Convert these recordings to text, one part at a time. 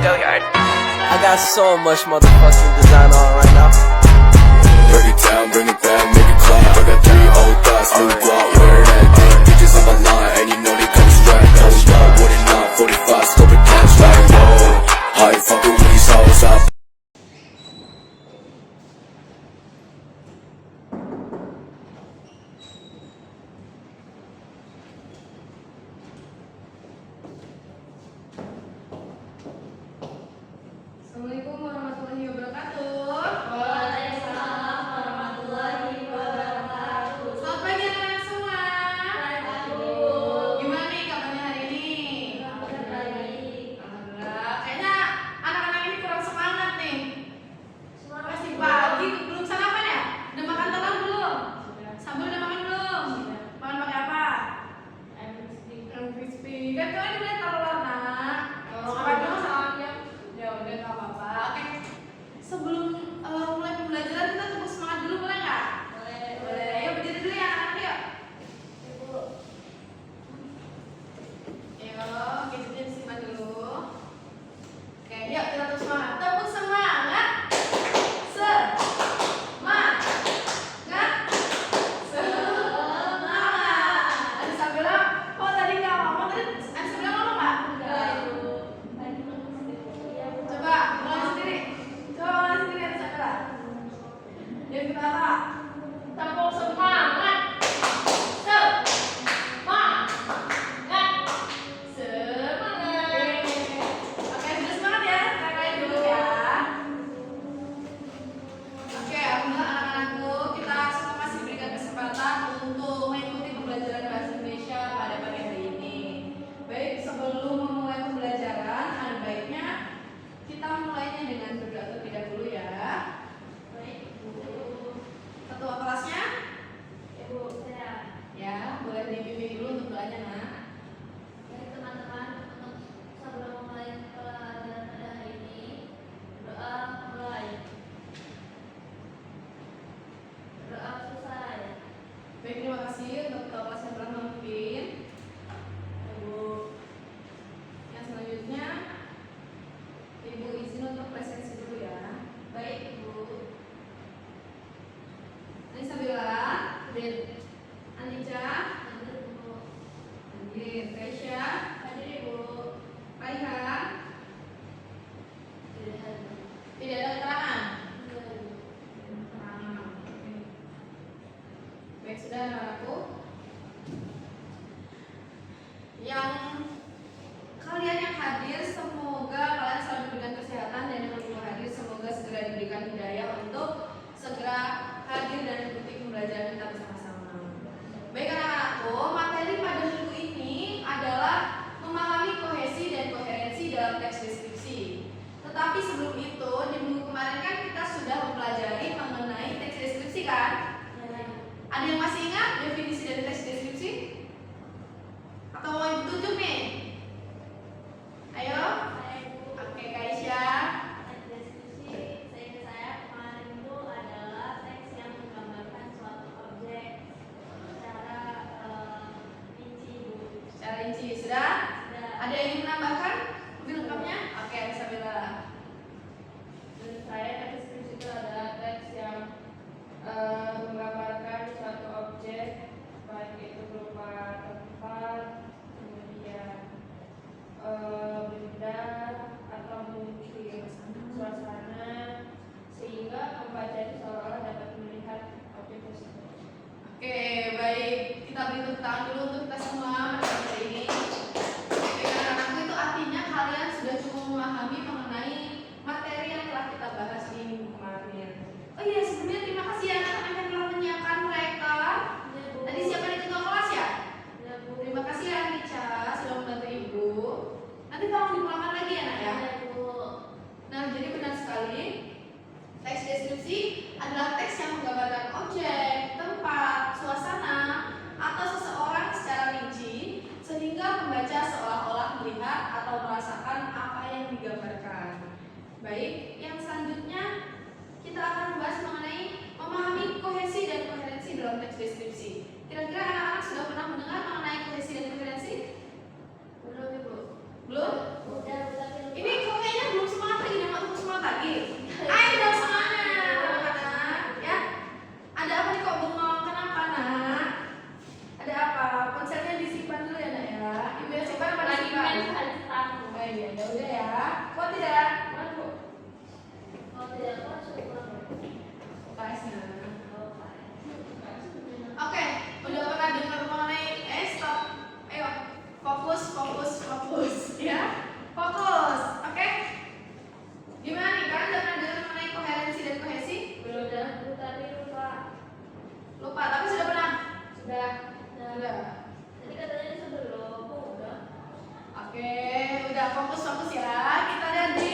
Hilliard. I got so much motherfucking design on right now. Break it down, bring it back, make it clap. I got 3 old thoughts, new guap, wear that thing. Bitches on my line, and you know they come strapped. Hold up, what it not, 45, scope it cash like whoa. How you fucking with these hoes up? Assalamualaikum warahmatullahi wabarakatuh. Waalaikumsalam warahmatullahi wabarakatuh. Selamat pagi anak-anak semua. Pagi. Gimana nih kabarnya hari ini? Alhamdulillah. Kayaknya anak-anak ini kurang semangat nih. Masih pagi, belum sarapan ya? Udah makan telur belum? Sambal udah makan belum? Makan pakai apa? Ayam crispy. Kan kalian udah telur nak. Apa dong salahnya? Ya udah nggak apa-apa. Oke. Sebelum mulai pembelajaran kita tepuk semangat dulu boleh nggak? Boleh. Ayo berdiri dulu ya anak-anak yuk. Ayo, kita disimpan dulu. Oke, yuk kita tepuk semangat. Tepuk semangat. Semangat. Semangat. Ada Sabila. Oh tadi nggak ngomong. Tadi ada Sabila ngomong nggak? Coba mulai sendiri. Coba mulai sendiri ada Sabila. Yang pertama. Tepuk semangat. Semangat. Semangat. Oke, sudah semangat ya. Kita mulai dulu ya. Oke, alhamdulillah anak-anakku, kita semua masih diberikan kesempatan untuk mengikuti pembelajaran bahasa Indonesia pada pagi hari ini. Baik, sebelum memulai pembelajaran, ada baiknya kita mulainya dengan berdoa terlebih dahulu ya. Baik, Bu. Ketua kelasnya, Ibu, saya. ya boleh dibimbing dulu untuk doanya nak. Baik, teman-teman, untuk sebelum memulai pelajaran pada hari ini, doa mulai. Doa selesai. Baik, terima kasih untuk ketua kelas yang telah memimpin. Ibu, yang selanjutnya, Ibu izin untuk presensi dulu ya. Baik, Ibu. Ini Sabila, Hadir. Andika, Hadir, Bu. Andin, Resya, Hadir, Ibu. Raihan. Tidak hadir. Tidak ada keterangan. Tidak, Ibu. Baik, sudah anak-anakku. Yang kalian yang hadir, semoga kalian selalu diberikan kesehatan, dan yang belum hadir semoga segera diberikan hidayah untuk segera hadir dan mengikuti pembelajaran kita bersama-sama. Baik anak-anakku, materi pada minggu ini adalah memahami kohesi dan koherensi dalam teks deskripsi. Tetapi sebelum itu, di minggu kemarin kan kita sudah mempelajari mengenai teks deskripsi kan? Ada yang masih ingat definisi dari teks deskripsi? Atau mau ibu tunjuk nih? Ayo. Oke, Kak Aisyah. Teks deskripsi, seingat saya kemarin itu adalah teks yang menggambarkan suatu objek secara rinci, Bu. Secara rinci sudah? Sudah. Ada yang ingin menambahkan lebih lengkapnya? Oke, Sabila. Menurut saya teks deskripsi itu adalah teks yang menggambarkan suatu objek, baik itu berupa tempat, kemudian benda atau mungkin suasana, sehingga pembaca itu seolah-olah dapat melihat objek tersebut. Oke, baik. Kita beri tepuk tangan dulu untuk kita semua pada hari ini. Baik, anak-anakku, itu artinya kalian sudah cukup memahami mengenai materi yang telah kita bahas di minggu kemarin. Oh iya, sebelumnya terima kasih ya anak-anak yang telah menyiapkan proyektor. Iya, Bu. Tadi siapa di ketua kelas ya? Iya, Bu. Terima kasih ya Nica sudah membantu ibu. Nanti tolong dipulangkan lagi ya nak ya. Iya, Bu. Nah, jadi benar sekali, teks deskripsi adalah teks yang menggambarkan objek, tempat, suasana, atau seseorang secara rinci, sehingga pembaca seolah-olah melihat atau merasakan apa yang digambarkan. Baik, yang selanjutnya kita akan membahas mengenai memahami kohesi dan koherensi dalam teks deskripsi. Kira-kira anak-anak sudah pernah mendengar mengenai kohesi dan koherensi? Belum, Ibu. Belum? Udah, tapi lupa. Ini kok kayaknya belum iya. Ya udah ya. Kuat tidak? Kuat Bu. Kalau tidak kuat syukur. UKS-nya. Oh, Pak. Oke, udah pernah dengar mengenai stop. Ayo, fokus ya. Fokus. Oke. Gimana nih? Kalian udah pernah dengar mengenai koherensi dan kohesi? Belum dah, Bu, tadi lupa. Lupa, tapi sudah pernah? Sudah. Dah. Tadi katanya di sebelum, kok udah? Oke, udah fokus ya. Kita lihat di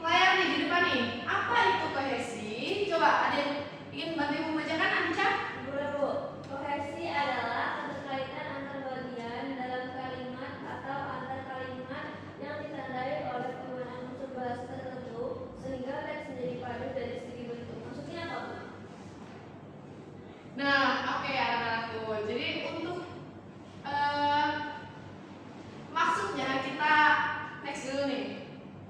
layar nih di depan nih. Apa itu kohesi? Coba ada yang ingin bantu membacakan, Anca? Boleh, Bu. Kohesi adalah keterkaitan antar bagian dalam kalimat atau antar kalimat yang ditandai oleh penggunaan unsur bahasa tertentu sehingga teks menjadi padu dari segi bentuk. Maksudnya apa, Bu? Nah, oke anak-anakku. Jadi untuk maksudnya kita next dulu nih.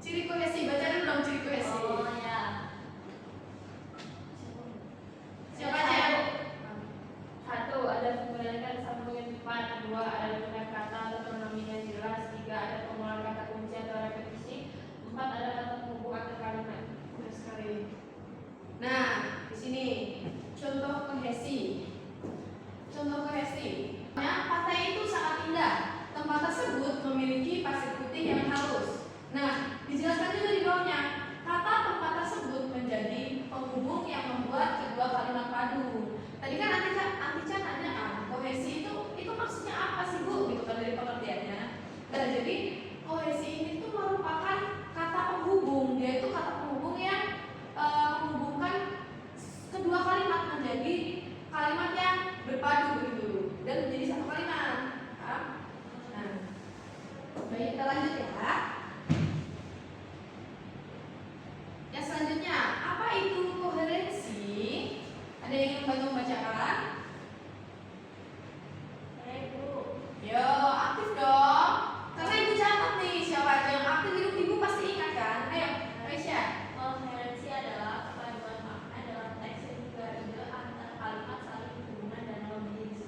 Ciri kohesi, baca dulu dong ciri kohesi. Oh ya. Siapa aja ya, Bu? Satu, ada penggunaan sambungan depan. Dua, ada penggunaan kata atau pronomin yang jelas. Tiga, ada penggunaan kata kunci atau repetisi. Empat, ada kata penghubung antar kalimat. Benar sekali. Nah, di sini contoh kohesi. Contoh kohesi. Nah, pantai itu sangat indah. Tempat tersebut memiliki pasir putih yang halus. Nah, dijelaskan juga di bawahnya. Kata tempat tersebut menjadi penghubung yang membuat kedua kalimat padu. Tadi kan Antica nanya, kohesi itu maksudnya apa sih Bu? Gitu kan dari pengertiannya. Nah, jadi kohesi ini tuh merupakan kata penghubung. Dia itu kata penghubung yang menghubungkan kedua kalimat menjadi kalimat yang berpadu begitu dan menjadi satu kalimat. Paham? Nah, baik kita lanjut ya. Yang selanjutnya, apa itu koherensi? Ada yang ingin bantu membacakan? Bu. Yo, aktif dong. Karena ibu catat nih, siapa aja yang aktif ibu pasti ingat kan? Ayo, Aisyah. Koherensi adalah kepaduan makna dalam teks yang juga ide antar kalimat saling berhubungan dan logis.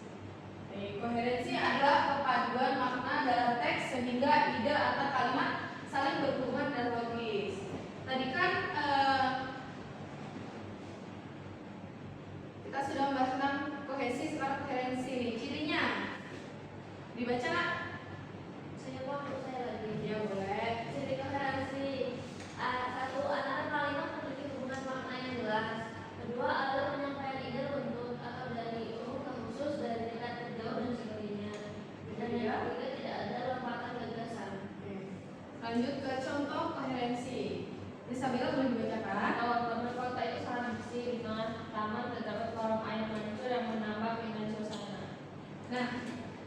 Baik, koherensi adalah kepaduan makna dalam teks sehingga ide antar kalimat saling berhubungan dan logis. Tadi kan kita sudah membahas tentang kohesi, sekarang koherensi nih. Cirinya dibaca nggak? Saya waktu saya lagi. Ya boleh. Ciri koherensi. Satu, antara kalimat memiliki hubungan makna yang jelas. Kedua, adalah penyampaian ide runtut atau dari umum ke khusus, dari dekat ke jauh dan sebagainya. Dan yang ketiga, tidak ada lompatan gagasan. Lanjut ke contoh koherensi. Isabella boleh dibacakan? Kalau taman kota itu sangat bersih dengan taman terdapat kolam air mancur yang menambah keindahan suasana. Nah,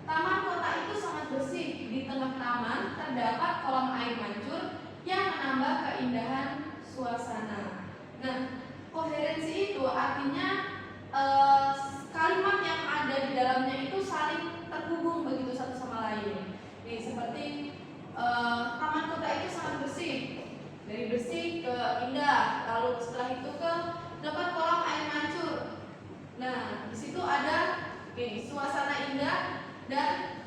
taman kota itu sangat bersih. Di tengah taman terdapat kolam air mancur yang menambah keindahan suasana. Nah, koherensi itu artinya kalimat yang ada di dalamnya itu saling terhubung begitu satu sama lain. Nih, seperti taman kota itu sangat bersih. Dari bersih ke indah, lalu setelah itu ke dapat kolam air mancur. Nah, di situ ada suasana indah dan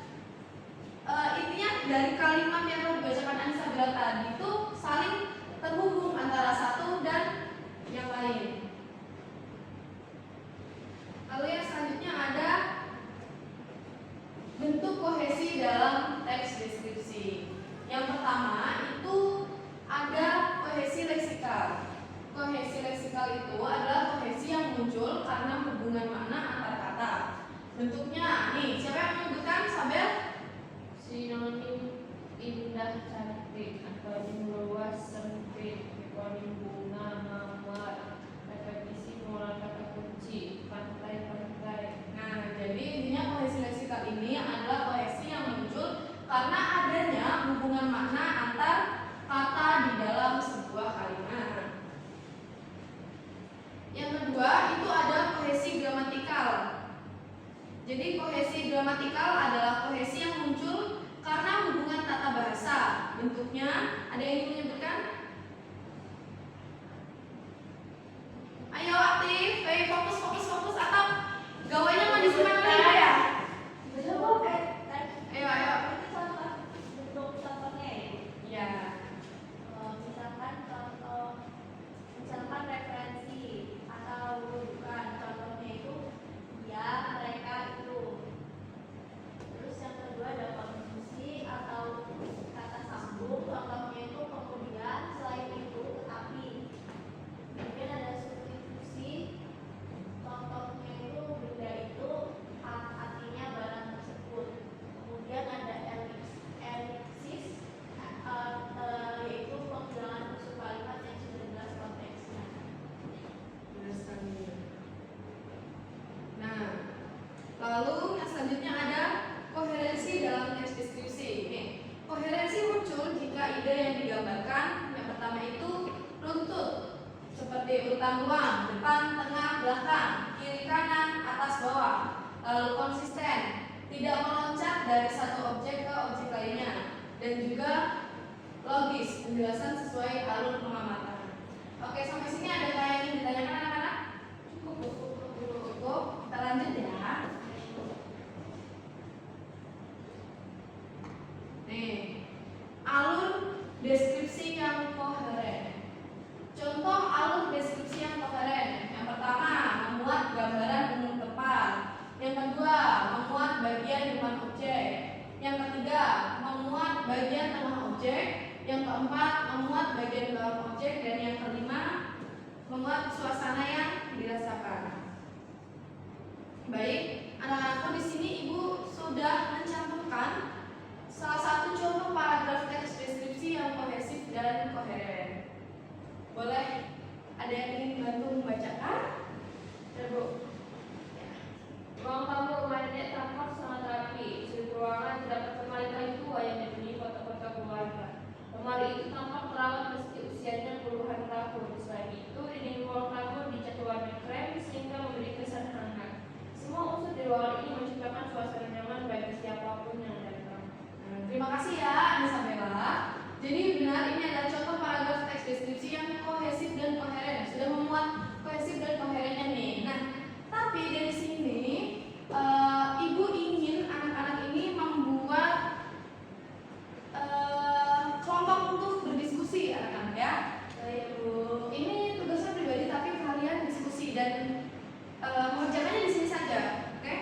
intinya dari kalimat yang telah dibacakan Anissa tadi itu saling terhubung antara satu dan yang lain. Lalu yang selanjutnya ada bentuk kohesi dalam teks deskripsi. Yang pertama itu ada kohesi leksikal. Kohesi leksikal itu adalah kohesi yang muncul karena hubungan makna antar kata. Bentuknya, nih, siapa yang menyebutkan? Sabel? Sinonim indah cantik, antonim luas sempit, hipnonim bunga mawar, repetisi pengolahan kata kunci, pantai-pantai. Nah, jadi intinya kohesi leksikal ini adalah kohesi yang muncul karena adanya hubungan makna antar kata di dalam sebuah kalimat. Yang kedua itu ada kohesi gramatikal. Jadi kohesi gramatikal adalah kohesi yang muncul karena hubungan tata bahasa. Bentuknya ada yang ingin menyebutkan? Ayo aktif, fokus atau gawainya mau disimpan dulu ya? Ayo. Bentuk contohnya. Ya. seperti urutan ruang, depan, tengah, belakang, kiri, kanan, atas, bawah. Lalu konsisten, tidak meloncat dari satu objek ke objek lainnya, dan juga logis, penjelasan sesuai alur pengamatan. Oke, sampai sini ada yang ingin ditanyakan anak-anak? Cukup, kita lanjut ya. Nih, alur deskripsi yang koheren. Contoh alur deskripsi yang koheren. Yang pertama, memuat gambaran umum tempat. Yang kedua, memuat bagian depan objek. Yang ketiga, memuat bagian tengah objek. Yang keempat, memuat bagian belakang objek. Dan yang kelima, memuat suasana yang dirasakan. Baik, anak-anakku, di sini ibu sudah mencantumkan salah satu contoh paragraf teks deskripsi yang kohesif dan koheren. Boleh ada yang ingin bantu membacakan? Ya, Bu. Ruang tamu rumah nenek tampak sangat rapi. Sudut ruangan terdapat lemari kayu tua yang diberi foto-foto keluarga. Lemari itu tampak terawat meski usianya puluhan tahun. Selain itu, dinding ruang tamu dicat warna krem sehingga memberi kesan hangat. Semua unsur di ruangan ini menciptakan suasana nyaman bagi siapapun yang datang. Terima kasih ya, Anissa. Jadi benar, ini adalah contoh paragraf teks deskripsi yang kohesif dan koheren. Sudah memuat kohesif dan koherennya nih. Nah, tapi dari sini ibu ingin anak-anak ini membuat kelompok untuk berdiskusi, anak-anak ya. Baik, Bu. Ini tugasnya pribadi, tapi kalian diskusi dan mengerjakannya di sini saja, oke?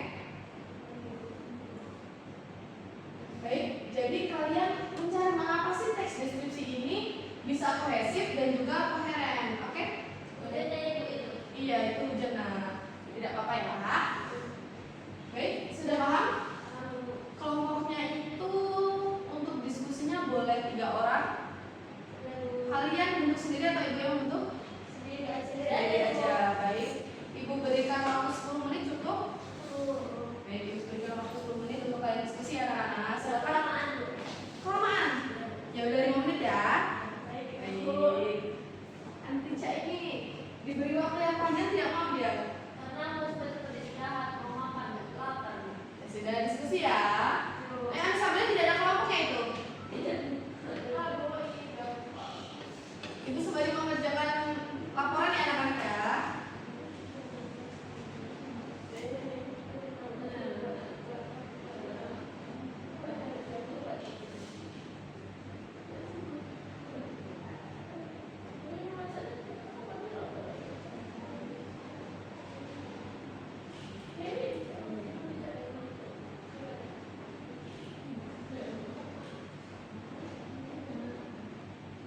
Baik, jadi kalian mencari mengapa sih teks deskripsi ini bisa kohesif dan juga koheren, oke? Udah deh itu. Iya, itu jenah. Tidak apa-apa ya. Baik, sudah paham? Kelompoknya itu untuk diskusinya boleh 3 orang. Kalian bentuk sendiri atau ibu yang bentuk? Sendiri aja. Baik. Ibu berikan waktu 10 menit cukup? Baik, ibu berikan waktu 10 menit untuk kalian diskusi anak-anak. Silakan. Kelamaan. Ya udah 5 menit ya. Baik. Nanti Cak ini diberi waktu yang panjang tidak mau dia? Karena harus beristirahat, mau makan, lapar. Ya sudah diskusi ya. Sebenarnya tidak ada kelompoknya itu. Ibu sembari mengerjakan laporan ya anak-anak ya.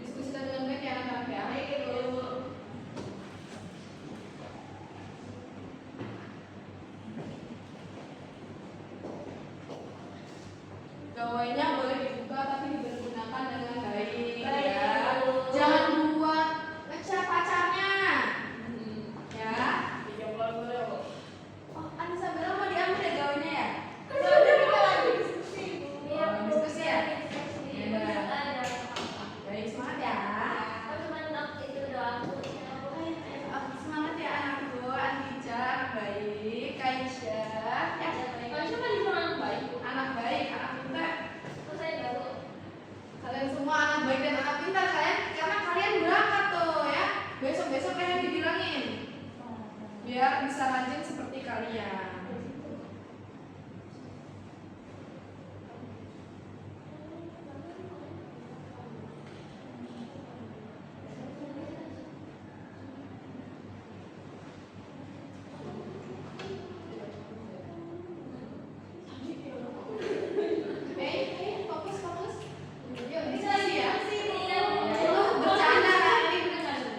Diskusikan dengan baik ya anak-anak ya. Gawainya boleh dibuka tapi dipergunakan dengan baik ya. Jangan buat ngecap pacarnya. Ya. Oh, Anissa bilang mau diambil ya gawainya ya? Diskusi ya? Baik, semangat ya. Semangat ya anakku, Antica, anak baik, Kaisha, ya. Kaisha kan juga anak baik. Anak baik, anak pintar. Kalian semua anak baik dan anak pintar kalian, karena kalian berangkat tuh ya. Besok-besok kalian dibilangin, biar bisa rajin seperti kalian. Fokus. Yuk, diskusi ya. Lu bercanda kan? Ini bercanda.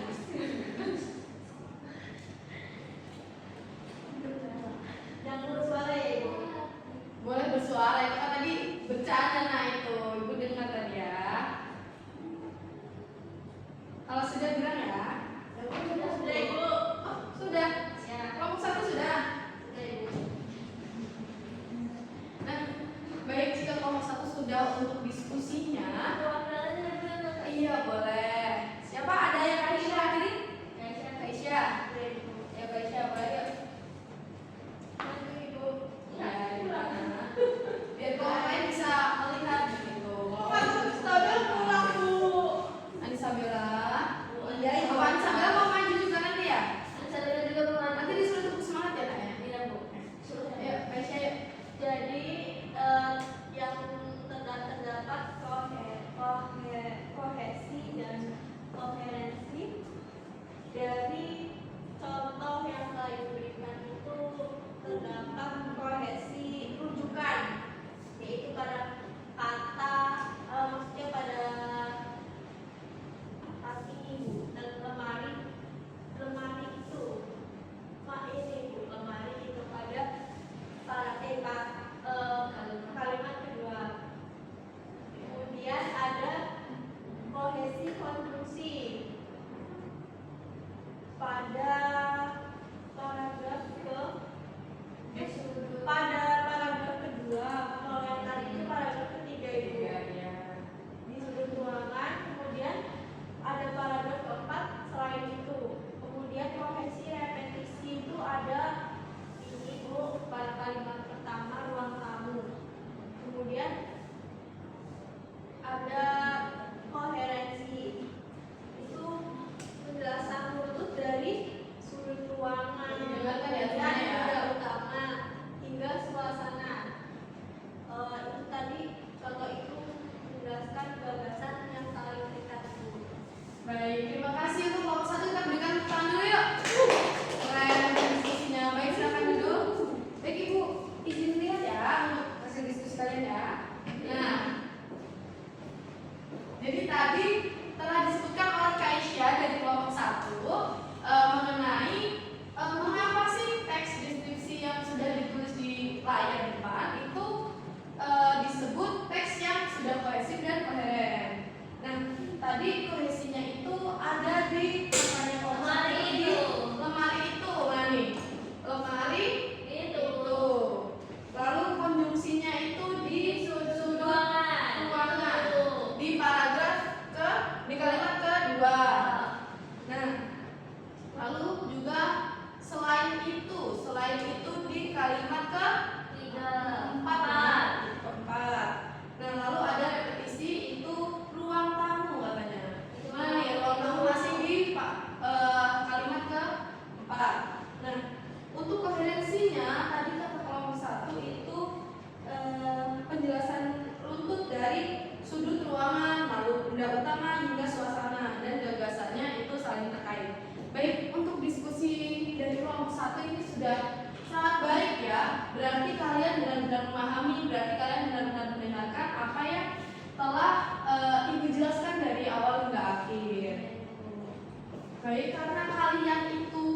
tadi telah disebutkan oleh Kaisya dari kelompok 1 mengenai mengapa sih teks deskripsi yang sudah ditulis di layar depan itu disebut teks yang sudah kohesif dan koheren. Nah, tadi kohesinya itu ada di Lemari itu. lemari itu, mana nih? Lemari Itu. Lalu konjungsinya itu di sudut ruangan. Di paragraf di kalimat kedua. Nah, lalu juga selain itu di kalimat keempat. Nah, lalu ada repetisi itu ruang tamu katanya. Mana nih ruang tamu masih di kalimat keempat. Nah, untuk koherensinya tadi kata kelompok 1 itu penjelasan runtut dari sudut ruangan, lalu benda utama hingga suasana, dan gagasannya itu saling terkait. Baik, untuk diskusi dari kelompok 1 ini sudah sangat baik ya. Berarti kalian benar-benar memahami, berarti kalian benar-benar mendengarkan apa yang telah Ibu jelaskan dari awal hingga akhir. Baik, karena kalian itu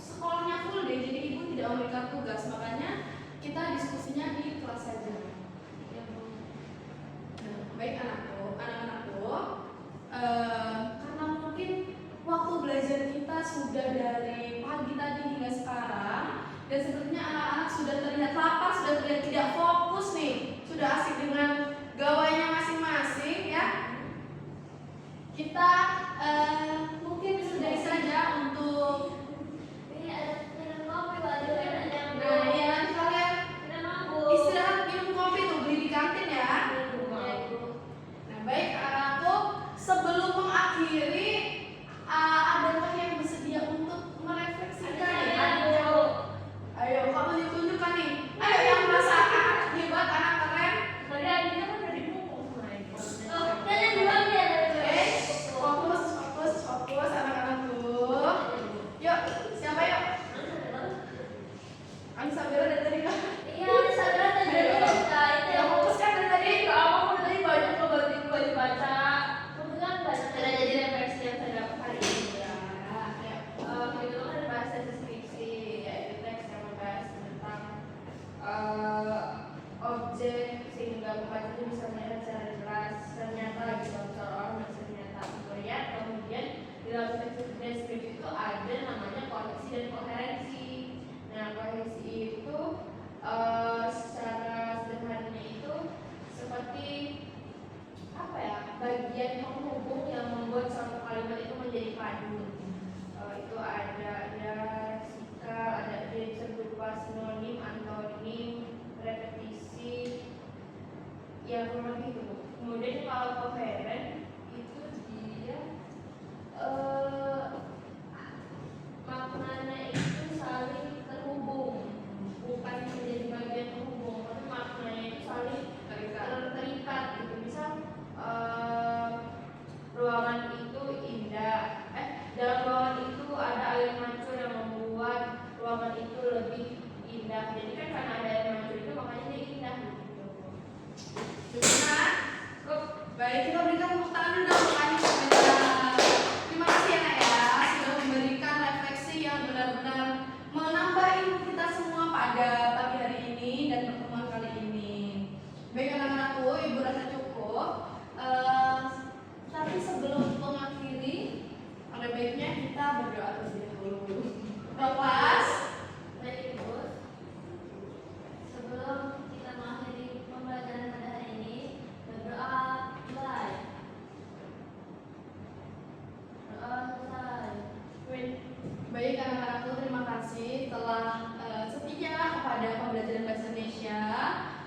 sekolahnya full day, jadi Ibu tidak memberikan tugas, makanya kita diskusinya di kelas saja. Nah, baik anak-anakku, karena mungkin waktu belajar kita sudah dari pagi tadi hingga sekarang, dan sepertinya anak-anak sudah terlihat lapar, sudah terlihat tidak fokus nih, sudah asik dengan gawainya masing-masing ya. Kita mungkin sudahi saja untuk Ini ada minum kopi, Pak. Ada yang nah ya nanti kalian minum mangga. istirahat minum kopi tuh beli di kantin ya. Nah baik anak-anakku, sebelum mengakhiri adakah yang bersedia untuk merefleksikan ya? Ayo kamu ditunjukkan nih. Ayo yang merasa anak hebat, anak keren. Tadi adiknya kan udah dipukul sama ibu. Oh, dan yang dua dia Oke, fokus anak-anakku. Yuk, siapa yuk? Anissa Bella dari tadi kan? Iya, sadar dan dari kita itu Yang fokus kan dari tadi? Kamu udah tadi banyak loh bantu baca. kebetulan banyak Ada jadi refleksi yang saya dapat hari ini. Ya, ayo. Kita kan ada bahasa deskripsi, yaitu teks yang membahas tentang objek sehingga pembacanya bisa melihat secara jelas. Ternyata gitu seorang bisa ternyata melihat. Kemudian di dalam teks deskripsi itu ada namanya kohesi dan koherensi. Nah, kohesi itu secara sederhananya itu seperti apa ya, bagian penghubung yang membuat suatu kalimat itu menjadi padu. Itu ada leksikal, ada dia bisa berupa sinonim, antonim, repetisi, yang seperti itu. Kemudian kalau koheren itu dia maknanya itu saling terhubung, bukan menjadi bagian penghubung, tapi maknanya itu saling terikat gitu. Misal ruangan itu indah, dalam ruangan itu ada air mancur yang membuat ruangan itu lebih indah. Jadi kan karena ada air mancur itu makanya dia indah gitu. Cukup? Cukup. Baik, kita berikan tepuk tangan dulu untuk Anissa Bella. Terima kasih ya Nak ya, sudah memberikan refleksi yang benar-benar menambah ilmu kita semua pada pagi hari ini dan pertemuan kali ini. Baik anak-anakku, Ibu rasa cukup. Tapi sebelum mengakhiri, ada baiknya kita berdoa terlebih dahulu. Kelas. Baik, Ibu. Sebelum kita mengakhiri pembelajaran pada hari ini, berdoa mulai. Doa selesai. Baik anak-anakku, terima kasih telah setia kepada pembelajaran bahasa Indonesia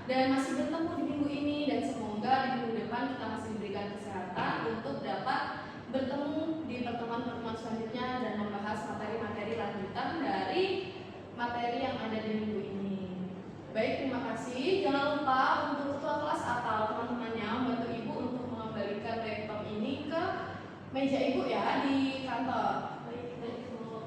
dan masih bertemu di minggu ini, dan semoga di minggu depan kita masih diberikan kesehatan untuk dapat bertemu di pertemuan-pertemuan selanjutnya dan membahas materi-materi lanjutan dari materi yang ada di minggu ini. Baik, terima kasih. Jangan lupa untuk ketua kelas atau teman-temannya membantu Ibu untuk mengembalikan laptop ini ke meja Ibu ya di kantor.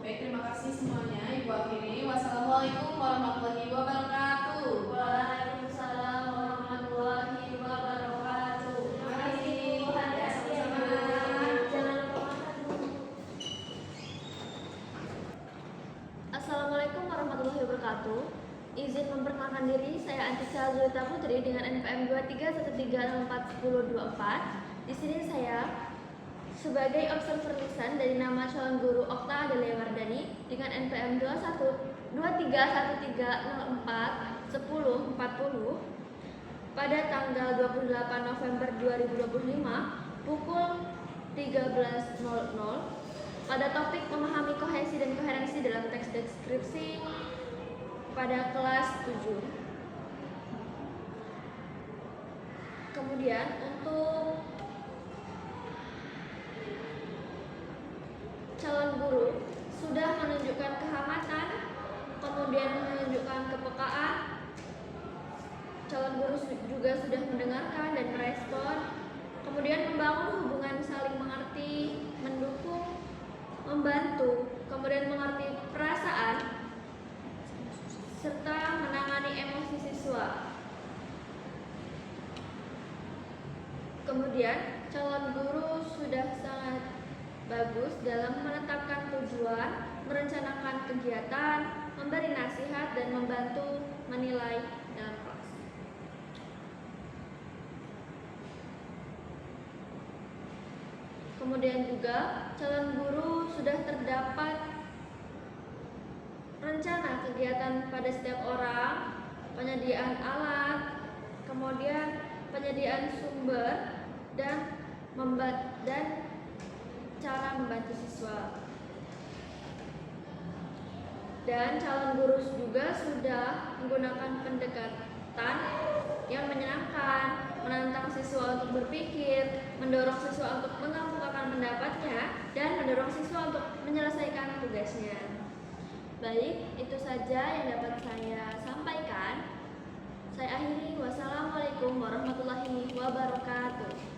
Baik, terima kasih semuanya. Ibu akhiri. Wassalamualaikum warahmatullahi wabarakatuh. Waalaikumsalam warahmatullahi wabarakatuh. Terima kasih. Tuhan Ya, kasih. sama-sama. wabarakatuh. Izin memperkenalkan diri, saya Antika Zulita Putri dengan NPM 2313641024. Di sini saya sebagai observer lisan dari nama calon guru Okta Adelia Wardani dengan NPM 2313041040 pada tanggal 28 November 2025 pukul 13.00 pada topik memahami kohesi dan koherensi dalam teks deskripsi pada kelas 7. Kemudian untuk calon guru sudah menunjukkan kehamatan, kemudian menunjukkan kepekaan. Calon guru juga sudah mendengarkan dan merespon, kemudian membangun hubungan saling mengerti, mendukung, membantu, kemudian mengerti perasaan, serta menangani emosi siswa. Kemudian calon guru sudah sangat bagus dalam menetapkan tujuan, merencanakan kegiatan, memberi nasihat, dan membantu menilai dalam kelas. Kemudian juga calon guru sudah terdapat rencana kegiatan pada setiap orang, penyediaan alat, kemudian penyediaan sumber, dan cara membantu siswa. Dan calon guru juga sudah menggunakan pendekatan yang menyenangkan, menantang siswa untuk berpikir, mendorong siswa untuk mengemukakan pendapatnya, dan mendorong siswa untuk menyelesaikan tugasnya. Baik, itu saja yang dapat saya sampaikan. Saya akhiri. Wassalamualaikum warahmatullahi wabarakatuh.